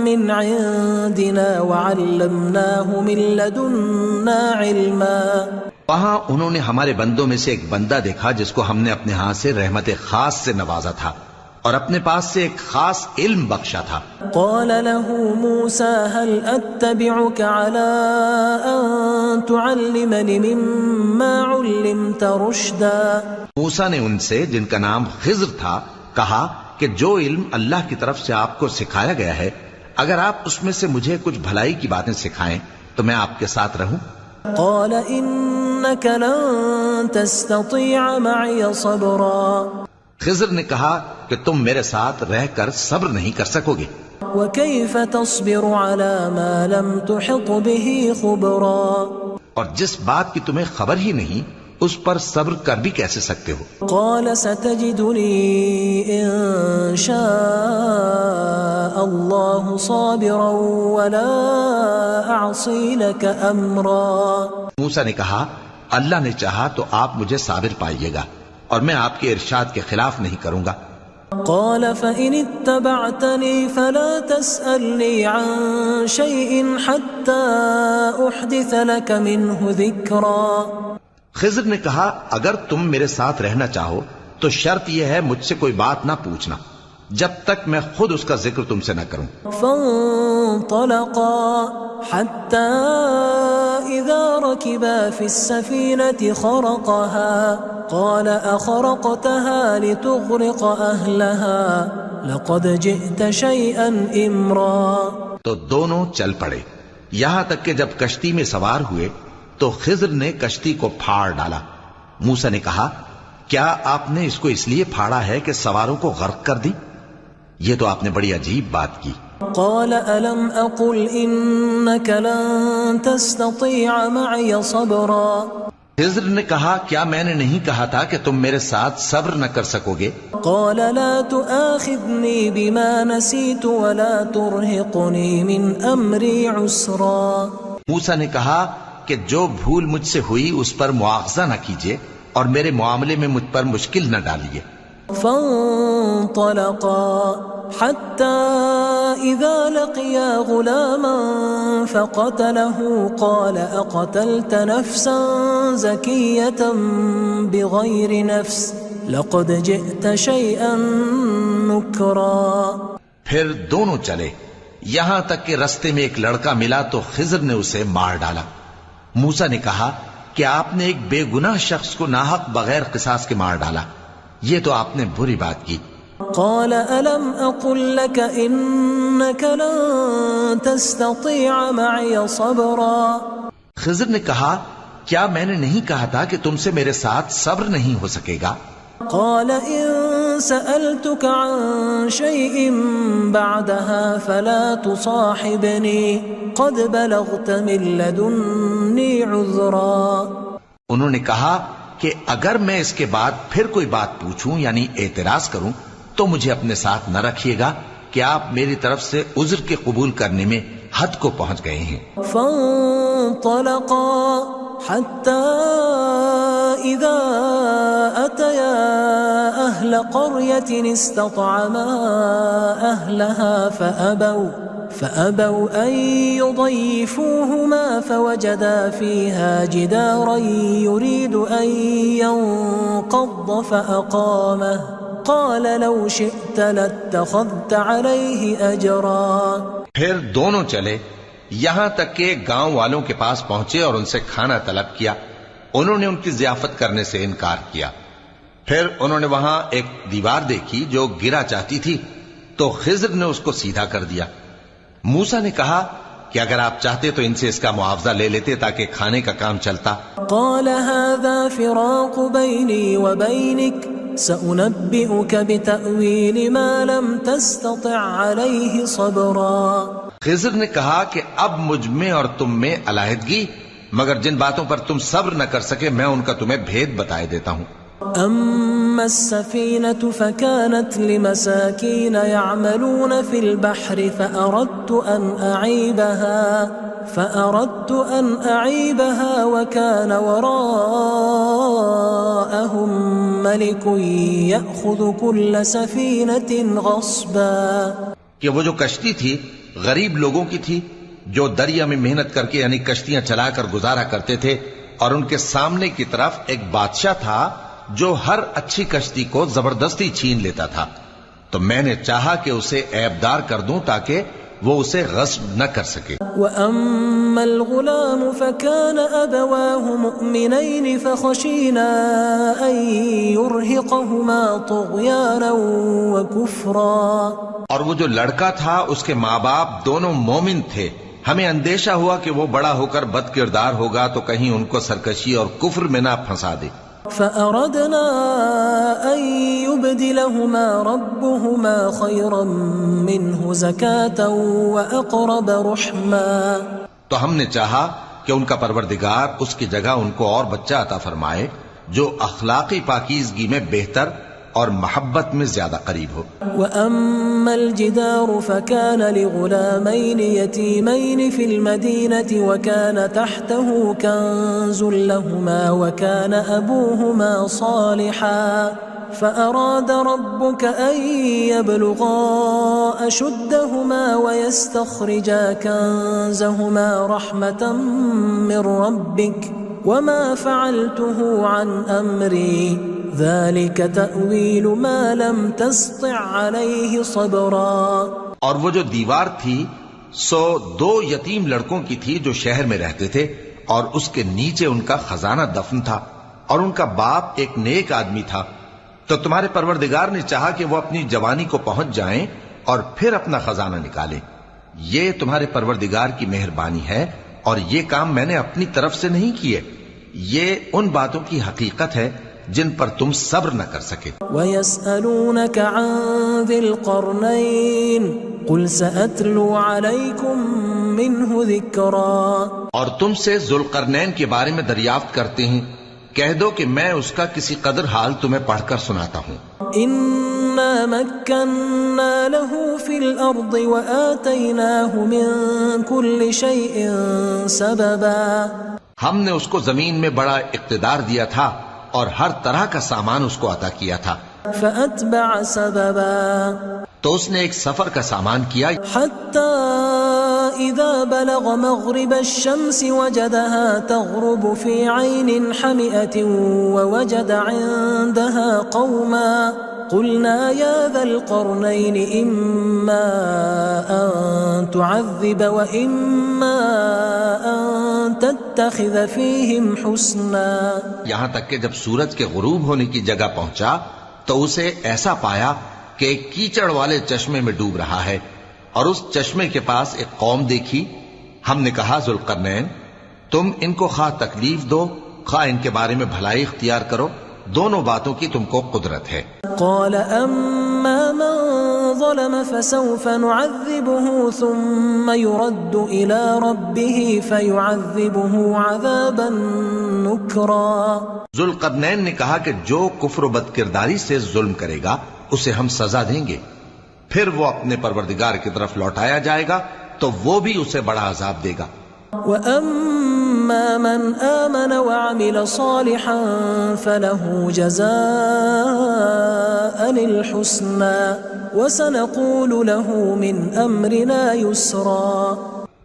من عندنا وعلمناه من لدنا علما، وہاں انہوں نے ہمارے بندوں میں سے ایک بندہ دیکھا جس کو ہم نے اپنے ہاں سے رحمت خاص سے نوازا تھا اور اپنے پاس سے ایک خاص علم بخشا تھا۔ قال له موسى هل أتبعك على أن تعلمني مما علمت رشدا، موسیٰ نے ان سے جن کا نام خضر تھا کہا کہ جو علم اللہ کی طرف سے آپ کو سکھایا گیا ہے اگر آپ اس میں سے مجھے کچھ بھلائی کی باتیں سکھائیں تو میں آپ کے ساتھ رہوں۔ قال إنك لن تستطيع معي صبرا، خضر نے کہا کہ تم میرے ساتھ رہ کر صبر نہیں کر سکو گے۔ وكيف تصبر على ما لم تحط به خبرا، اور جس بات کی تمہیں خبر ہی نہیں اس پر صبر کر بھی کیسے سکتے ہو؟ قال ستجدني إن شاء الله صابرا ولا أعصي لك أمرا، موسیٰ نے کہا اللہ نے چاہا تو آپ مجھے صابر پائیے گا اور میں آپ کے ارشاد کے خلاف نہیں کروں گا۔ قال فإن اتبعتني فلا تسألني عن شيء حتى أحدث لك منه ذكرا، خضر نے کہا اگر تم میرے ساتھ رہنا چاہو تو شرط یہ ہے مجھ سے کوئی بات نہ پوچھنا جب تک میں خود اس کا ذکر تم سے نہ کروں۔ فانطلقا حتى إذا ركبا في السفينة خرقها قال أخرقتها لتغرق أهلها لقد جئت شيئا إمرا، تو دونوں چل پڑے یہاں تک کہ جب کشتی میں سوار ہوئے تو خضر نے کشتی کو پھاڑ ڈالا۔ موسیٰ نے کہا کیا آپ نے اس کو اس لیے پھاڑا ہے کہ سواروں کو غرق کر دی؟ یہ تو آپ نے بڑی عجیب بات کی۔ قال ألم أقل إنك لن تستطيع معي صبرا، خضر نے کہا کیا میں نے نہیں کہا تھا کہ تم میرے ساتھ صبر نہ کر سکو گے؟ قال لا تؤاخذني بما نسيت ولا ترهقني من أمري عسرا، موسیٰ نے کہا کہ جو بھول مجھ سے ہوئی اس پر مواخذہ نہ کیجیے اور میرے معاملے میں مجھ پر مشکل نہ ڈالیے۔ فانطلقا حتى إذا لقيا غلاما فقتله قال أقتلت نفسا زكية بغير نفس لقد جئت شيئا نكرا. پھر دونوں چلے یہاں تک کہ رستے میں ایک لڑکا ملا تو خضر نے اسے مار ڈالا. موسیٰ نے کہا کہ آپ نے ایک بے گناہ شخص کو ناحق بغیر قصاص کے مار ڈالا، یہ تو آپ نے بری بات کی. قال ألم أقل لك إنك لن تستطيع معي صبرا. خضر نے کہا کیا میں نے نہیں کہا تھا کہ تم سے میرے ساتھ صبر نہیں ہو سکے گا؟ قال إن سألتك عن شيء بعدها فلا تصاحبني قد بلغت من لدني عذرا. انہوں نے کہا کہ اگر میں اس کے بعد پھر کوئی بات پوچھوں یعنی اعتراض کروں تو مجھے اپنے ساتھ نہ رکھیے گا کہ آپ میری طرف سے عذر کے قبول کرنے میں حد کو پہنچ گئے ہیں. فانطلقا حتى إذا أتيا أهل قرية استطعما أهلها فأبوا أن يضيفوهما فوجدا فيها جدارا يريد أن ينقض فأقامه قال لو شئت لاتخذت عليه أجرا. پھر دونوں چلے یہاں تک کہ گاؤں والوں کے پاس پہنچے اور ان سے کھانا طلب کیا. انہوں نے ان کی ضیافت کرنے سے انکار کیا. پھر انہوں نے وہاں ایک دیوار دیکھی جو گرا چاہتی تھی تو خضر نے اس کو سیدھا کر دیا. موسیٰ نے کہا کہ اگر آپ چاہتے تو ان سے اس کا معاوضہ لے لیتے تاکہ کھانے کا کام چلتا. قال هذا فراق بيني وبينك سأنبئك بتأويل ما لم تستطع عليه صبرا. خضر نے کہا کہ اب مجھ میں اور تم میں علیحدگی، مگر جن باتوں پر تم صبر نہ کر سکے میں ان کا تمہیں بھید بتائے دیتا ہوں. أما السفينة فكانت لمساكين يعملون في البحر فأردت أن أعيبها وكان وراءهم ملك يأخذ كل سفينة غصبا. کہ وہ جو کشتی تھی غریب لوگوں کی تھی جو دریا میں محنت کر کے یعنی کشتیاں چلا کر گزارا کرتے تھے، اور ان کے سامنے کی طرف ایک بادشاہ تھا جو ہر اچھی کشتی کو زبردستی چھین لیتا تھا. تو میں نے چاہا کہ اسے عیبدار کر دوں تاکہ وہ اسے غصب نہ کر سکے. وَأَمَّا الْغُلَامُ فَكَانَ أَبَوَاهُ مُؤْمِنَيْنِ فَخَشِينَا أَن يُرْهِقَهُمَا طُغْيَانًا وَكُفْرًا. اور وہ جو لڑکا تھا اس کے ماں باپ دونوں مومن تھے، ہمیں اندیشہ ہوا کہ وہ بڑا ہو کر بد کردار ہوگا تو کہیں ان کو سرکشی اور کفر میں نہ پھنسا دے. فأردنا أن يبدلهما ربهما خيرا منه زكاة وأقرب رحما. تو ہم نے چاہا کہ ان کا پروردگار اس کی جگہ ان کو اور بچہ عطا فرمائے جو اخلاقی پاکیزگی میں بہتر اور محبت میں زیادہ قریب ہو. وَأَمَّا الْجِدَارُ فَكَانَ لِغُلَامَيْنِ يَتِيمَيْنِ فِي الْمَدِينَةِ وَكَانَ تَحْتَهُ كَنْزٌ لَهُمَا وَكَانَ أَبُوهُمَا صَالِحًا فَأَرَادَ رَبُّكَ أَنْ يَبْلُغَا أَشُدَّهُمَا وَيَسْتَخْرِجَا كَنْزَهُمَا رَحْمَةً مِّن رَبِّكَ وَمَا فَعَلْتُهُ عَنْ أَمْرِي ذَلِكَ تَأْوِيلُ مَا لَمْ تَسْطِعْ عَلَيْهِ صَبْرًا. اور وہ جو دیوار تھی سو 2 یتیم لڑکوں کی تھی جو شہر میں رہتے تھے، اور اس کے نیچے ان کا خزانہ دفن تھا، اور ان کا باپ ایک نیک آدمی تھا. تو تمہارے پروردگار نے چاہا کہ وہ اپنی جوانی کو پہنچ جائیں اور پھر اپنا خزانہ نکالیں. یہ تمہارے پروردگار کی مہربانی ہے اور یہ کام میں نے اپنی طرف سے نہیں کیے. یہ ان باتوں کی حقیقت ہے جن پر تم صبر نہ کر سکے. وَيَسْأَلُونَكَ عَنْ ذِي الْقَرْنَيْنِ قُلْ سَأَتْلُو عَلَيْكُمْ مِنْهُ ذِكْرًا. اور تم سے ذوالقرنین کے بارے میں دریافت کرتے ہیں، کہہ دو کہ میں اس کا کسی قدر حال تمہیں پڑھ کر سناتا ہوں. إِنَّا مَكَّنَّا لَهُ فِي الْأَرْضِ وَآتَيْنَاهُ مِنْ كُلِّ شَيْءٍ سَبَبًا. ہم نے اس کو زمین میں بڑا اقتدار دیا تھا اور ہر طرح کا سامان اس کو عطا کیا تھا، فأتبع سببا تو اس نے ایک سفر کا سامان کیا حتى إذا بلغ مغرب الشمس وجدها تغرب في عين حمئة ووجد عندها قوما قلنا يا ذا القرنين إما أن تعذب وإما أن تتخذ فيهم حسنا. یہاں تک کہ جب سورج کے غروب ہونے کی جگہ پہنچا تو اسے ایسا پایا کہ ایک کیچڑ والے چشمے میں ڈوب رہا ہے اور اس چشمے کے پاس ایک قوم دیکھی. ہم نے کہا ذوالقرنین تم ان کو خواہ تکلیف دو خواہ ان کے بارے میں بھلائی اختیار کرو، دونوں باتوں کی تم کو قدرت ہے. قال اما من ظلم فسوف نعذبه ثم يرد الى ربه فيعذبه عذابا نكرا. ذوالقرنین نے کہا کہ جو کفر و بد کرداری سے ظلم کرے گا اسے ہم سزا دیں گے، پھر وہ اپنے پروردگار کی طرف لوٹایا جائے گا تو وہ بھی اسے بڑا عذاب دے گا. وَأَمَّا مَنْ آمَنَ وَعَمِلَ صَالِحًا فَلَهُ جَزَاءً الْحُسْنَى وَسَنَقُولُ لَهُ مِنْ أَمْرِنَا يُسْرًا.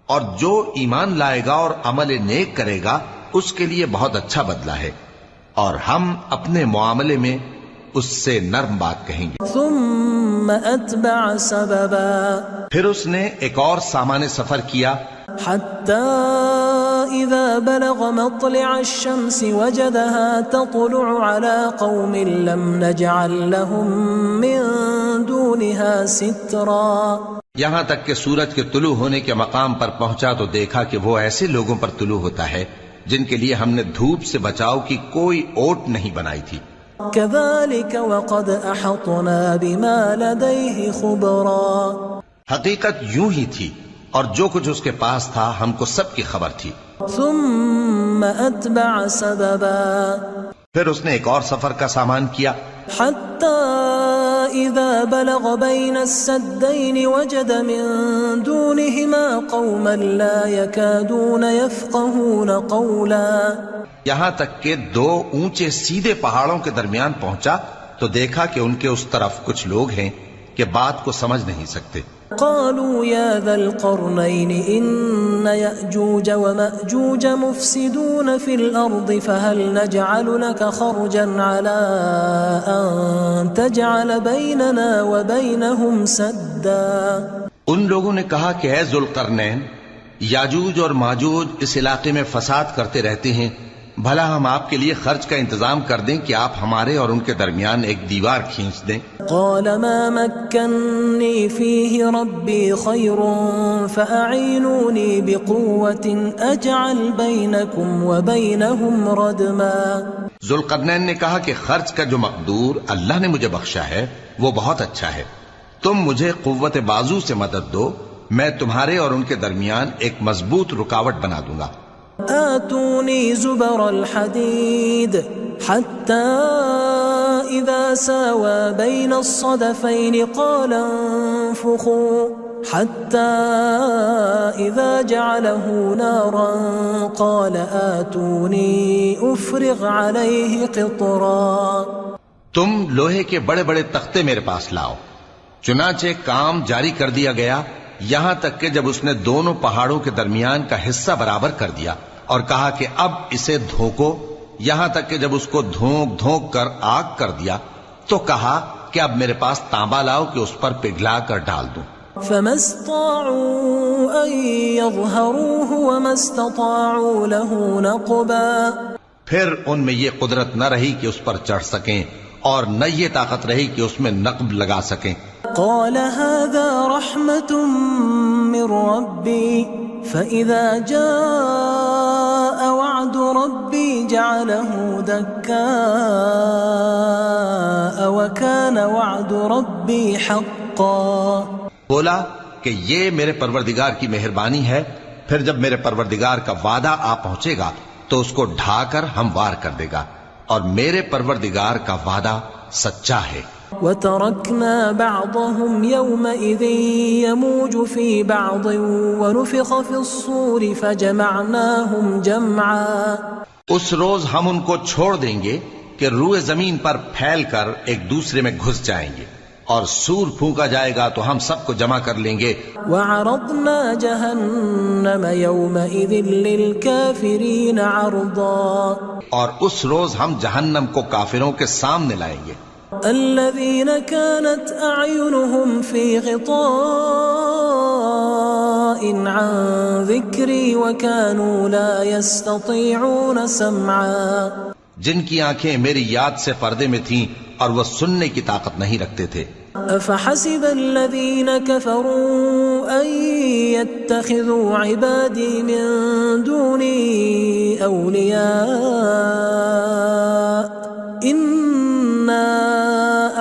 اور جو ایمان لائے گا اور عمل نیک کرے گا اس کے لیے بہت اچھا بدلہ ہے، اور ہم اپنے معاملے میں اس سے نرم بات کہیں گے. ثُمَّ أَتْبَعَ سَبَبًا پھر اس نے ایک اور سامان سفر کیا حتى إذا بلغ مطلع الشمس وجدها تطلع على قوم لم نجعل لهم من دونها سترا. یہاں تک کہ سورج کے طلوع ہونے کے مقام پر پہنچا تو دیکھا کہ وہ ایسے لوگوں پر طلوع ہوتا ہے جن کے لیے ہم نے دھوپ سے بچاؤ کی کوئی اوٹ نہیں بنائی تھی. كذلك وقد أحطنا بما لديه خبرا. حقیقت یوں ہی تھی اور جو کچھ اس کے پاس تھا ہم کو سب کی خبر تھی. ثم أتبع سببا پھر اس نے ایک اور سفر کا سامان کیا حتى إذا بلغ بين السدين وجد من دونهما قوما لا يكادون يفقهون قولا. یہاں تک کہ دو اونچے سیدھے پہاڑوں کے درمیان پہنچا تو دیکھا کہ ان کے اس طرف کچھ لوگ ہیں کہ بات کو سمجھ نہیں سکتے. قالوا يا ذا القرنين إن يأجوج ومأجوج مفسدون في الأرض فهل نجعل لك خرجا على أن تجعل بيننا وبينهم سدا. ان لوگوں نے کہا کہ اے ذوالقرنین یاجوج اور ماجوج اس علاقے میں فساد کرتے رہتے ہیں، بھلا ہم آپ کے لیے خرچ کا انتظام کر دیں کہ آپ ہمارے اور ان کے درمیان ایک دیوار کھینچ دیں. قال ما مكنني فيه ربي خير فأعينوني بقوة أجعل بينكم وبينهم ردما. ذوالقرنین نے کہا کہ خرچ کا جو مقدور اللہ نے مجھے بخشا ہے وہ بہت اچھا ہے، تم مجھے قوت بازو سے مدد دو، میں تمہارے اور ان کے درمیان ایک مضبوط رکاوٹ بنا دوں گا. آتوني زبر الحديد حتى إذا ساوى بين الصدفين قال انفخوا حتى إذا جعله نارا قال آتوني أفرغ عليه قطرا. تم لوہے کے بڑے بڑے تختے میرے پاس لاؤ. چنانچہ کام جاری کر دیا گیا یہاں تک کہ جب اس نے دونوں پہاڑوں کے درمیان کا حصہ برابر کر دیا اور کہا کہ اب اسے دھوکو، یہاں تک کہ جب اس کو دھونک دھونک کر آگ کر دیا تو کہا کہ اب میرے پاس تانبا لاؤ کہ اس پر پگھلا کر ڈال دوں. فما استطاعوا ان يظهروه وما استطاعوا له نقبا. پھر ان میں یہ قدرت نہ رہی کہ اس پر چڑھ سکیں اور نہ یہ طاقت رہی کہ اس میں نقب لگا سکیں. قال هذا رحمة من ربي فإذا جاء وعد ربي جعله دكاء وكان وعد ربي حقا. بولا کہ یہ میرے پروردگار کی مہربانی ہے، پھر جب میرے پروردگار کا وعدہ آ پہنچے گا تو اس کو ڈھا کر ہموار کر دے گا، اور میرے پروردگار کا وعدہ سچا ہے. وَتَرَكْنَا بَعْضَهُمْ يَوْمَئِذٍ يَمُوجُ فِي بَعْضٍ وَنُفِخَ فِي الصُّورِ فَجَمَعْنَاهُمْ جَمْعًا. اس روز ہم ان کو چھوڑ دیں گے کہ روئے زمین پر پھیل کر ایک دوسرے میں گھس جائیں گے، اور سور پھونکا جائے گا تو ہم سب کو جمع کر لیں گے۔ وعرضنا جہنم یومئذ للکافرین عرضا، اور اس روز ہم جہنم کو کافروں کے سامنے لائیں گے۔ الذین كانت اعینهم فی غطاء عن ذکری وكانوا لا يستطيعون سمعا، جن کی آنکھیں میری یاد سے پردے میں تھیں اور وہ سننے کی طاقت نہیں رکھتے تھے۔ افحسب الذین كفروا ان يتخذوا عبادی من دونی اولیاء انا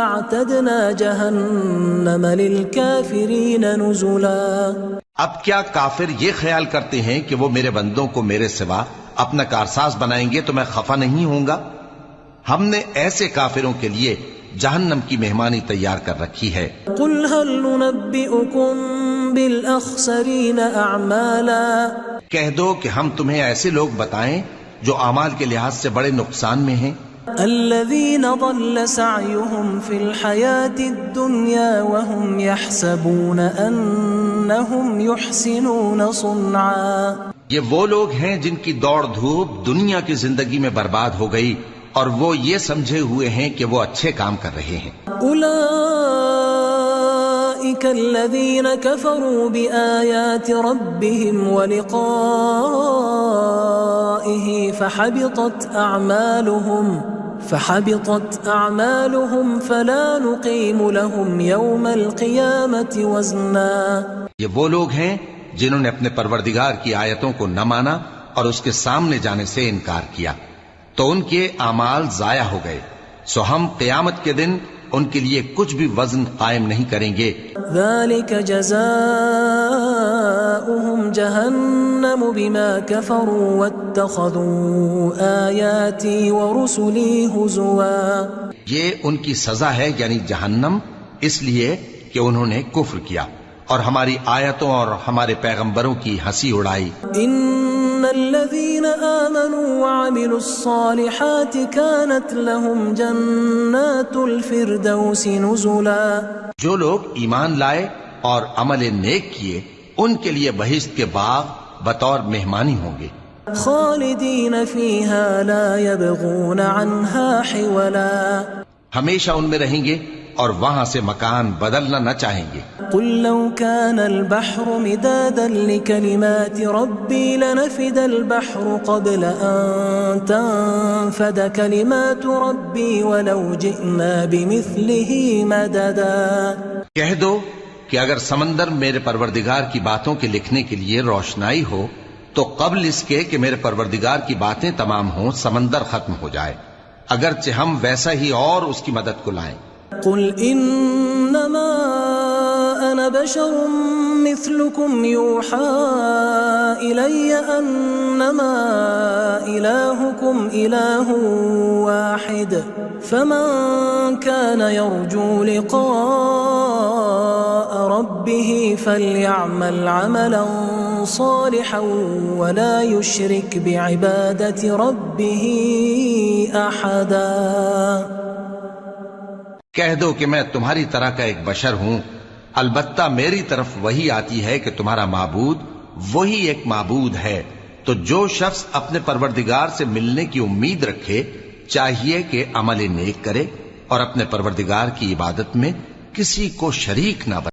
اعتدنا جہنم للکافرین نزلا۔ اب کیا کافر یہ خیال کرتے ہیں کہ وہ میرے بندوں کو میرے سوا اپنا کارساز بنائیں گے تو میں خفا نہیں ہوں گا؟ ہم نے ایسے کافروں کے لیے جہنم کی مہمانی تیار کر رکھی ہے۔ قل هل ننبئكم بالاخسرین اعمالا، کہہ دو کہ ہم تمہیں ایسے لوگ بتائیں جو اعمال کے لحاظ سے بڑے نقصان میں ہیں۔ الذین ضل سعیهم فی الحیاة الدنیا وهم يحسبون انہم يحسنون صنعا، یہ وہ لوگ ہیں جن کی دوڑ دھوپ دنیا کی زندگی میں برباد ہو گئی اور وہ یہ سمجھے ہوئے ہیں کہ وہ اچھے کام کر رہے ہیں۔ اولئک الذین کفروا بآیات ربهم ولقائه فحبطت اعمالهم فلا نقیم لهم یوم القیامة وزنا، یہ وہ لوگ ہیں جنہوں نے اپنے پروردگار کی آیتوں کو نہ مانا اور اس کے سامنے جانے سے انکار کیا تو ان کے اعمال ضائع ہو گئے، سو ہم قیامت کے دن ان کے لیے کچھ بھی وزن قائم نہیں کریں گے۔ ذلك جزاؤهم جہنم بما كفروا واتخذوا آیاتی ورسلی ہزوا، یہ ان کی سزا ہے یعنی جہنم، اس لیے کہ انہوں نے کفر کیا اور ہماری آیتوں اور ہمارے پیغمبروں کی ہنسی اڑائی۔ ان الذین آمنوا وعملوا الصالحات كانت لهم جنات الفردوس نزلا، جو لوگ ایمان لائے اور عمل نیک کیے ان کے لیے بہشت کے باغ بطور مہمانی ہوں گے، خالدین فیہا لا یبغون عنہا حولا، ہمیشہ ان میں رہیں گے اور وہاں سے مکان بدلنا نہ چاہیں گے۔ قل لو كان البحر مدادا لكلمات ربي لنفد البحر قبل أن تنفد كلمات ربي ولو جئنا بمثله مددا، کہہ دو کہ اگر سمندر میرے پروردگار کی باتوں کے لکھنے کے لیے روشنائی ہو تو قبل اس کے کہ میرے پروردگار کی باتیں تمام ہوں سمندر ختم ہو جائے، اگرچہ ہم ویسا ہی اور اس کی مدد کو لائیں۔ قل انما انا بشر مثلكم يوحى الي انما الهكم اله واحد فمن كان يرجو لقاء ربه فليعمل عملا صالحا ولا يشرك بعبادة ربه احدا۔ کہہ دو کہ میں تمہاری طرح کا ایک بشر ہوں، البتہ میری طرف وہی آتی ہے کہ تمہارا معبود وہی ایک معبود ہے، تو جو شخص اپنے پروردگار سے ملنے کی امید رکھے چاہیے کہ عمل نیک کرے اور اپنے پروردگار کی عبادت میں کسی کو شریک نہ بنائے۔